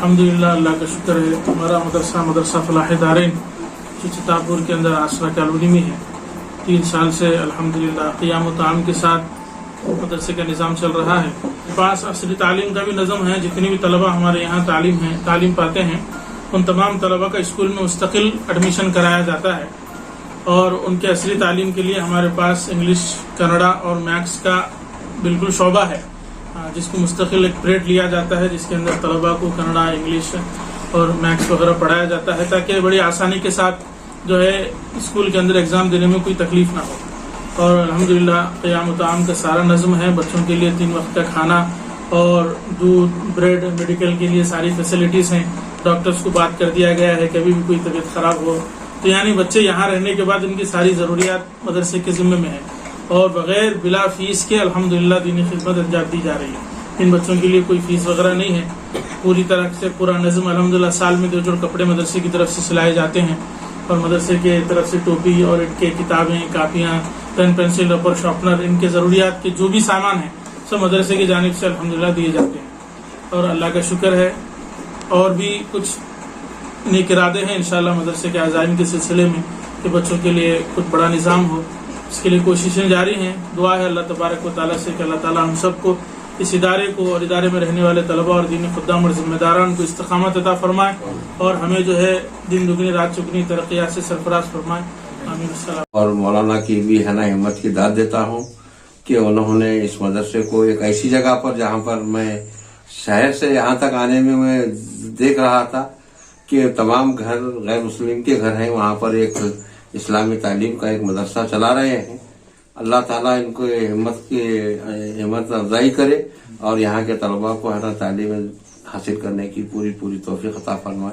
अल्हम्दुलिल्लाह, अल्लाह का शुक्र है। हमारा मदरसा फलाह दारैन चितापुर के अंदर आसरा कॉलोनी में है। 3 साल से अल्हम्दुलिल्लाह क़ियाम व ताम के साथ मदरसे का निज़ाम चल रहा है। पास असली तालीम का भी नज़म है। जितने भी तलबा हमारे यहाँ तालीम पाते हैं, उन तमाम तलबा का स्कूल में मुस्तकिल एडमिशन कराया जाता है और उनके असली तालीम के लिए हमारे पास इंग्लिश, कन्नड़ा और मैथ्स का बिल्कुल शोबा है, जिसको मुस्तकिल एक पीरियड लिया जाता है, जिसके अंदर तलबा को कन्नड़ा, इंग्लिश और मैथ्स वगैरह पढ़ाया जाता है, ताकि बड़ी आसानी के साथ जो है स्कूल के अंदर एग्ज़ाम देने में कोई तकलीफ ना हो। और अल्हम्दुलिल्लाह क़ियाम व ताम का सारा नज़म है। बच्चों के लिए 3 वक्त का खाना और दूध, ब्रेड, मेडिकल के लिए सारी फैसिलिटीज़ हैं। डॉक्टर्स को बात कर दिया गया है, कभी भी कोई तबीयत ख़राब हो तो यानी बच्चे यहाँ रहने के बाद इनकी सारी ज़रूरियात मदरसे के ज़िम्मे में है और बग़ैर बिला फ़ीस के अल्हम्दुलिल्लाह दीनी खिदमत अंजाम दी जा रही है। इन बच्चों के लिए कोई फ़ीस वगैरह नहीं है। पूरी तरह से पूरा नज़म अल्हम्दुलिल्लाह, साल में 2 जोड़ कपड़े मदरसे की तरफ से सिलाए जाते हैं और मदरसे के तरफ से टोपी और इनके किताबें, कापियाँ, पेन, पेंसिल, रबर, शार्पनर, इनके ज़रूरियात के जो भी सामान हैं सब मदरसे की जानिब से अल्हम्दुलिल्लाह दिए जाते हैं। और अल्लाह का शुक्र है, और भी कुछ नेक इरादे हैं इंशाअल्लाह मदरसे के अज़ाइम के सिलसिले में कि बच्चों के लिए कुछ बड़ा निज़ाम हो। इसके लिए कोशिशें जारी हैं। दुआ है अल्लाह तबारक व तआला से कि अल्लाह ताला हम सबको, इस इदारे को और इदारे में रहने वाले तलबा और दीनी खुद्दाम और ज़िम्मेदारान को इस्तिक़ामत अता फरमाए और हमें जो है दिन दुगनी रात चुगनी तरक्कियात से सरफराज फरमाए। आमीन। और मौलाना की भी है ना हिम्मत की दाद देता हूँ कि उन्होंने इस मदरसे को एक ऐसी जगह पर, जहाँ पर मैं शहर से यहाँ तक आने में मैं देख रहा था कि तमाम घर गैर मुस्लिम के घर हैं, वहाँ पर एक इस्लामी तालीम का एक मदरसा चला रहे हैं। अल्लाह ताला इनको हिम्मत अफजाई करे और यहाँ के तलबा को है ना तालीम हासिल करने की पूरी तौफीक अता फरमाए।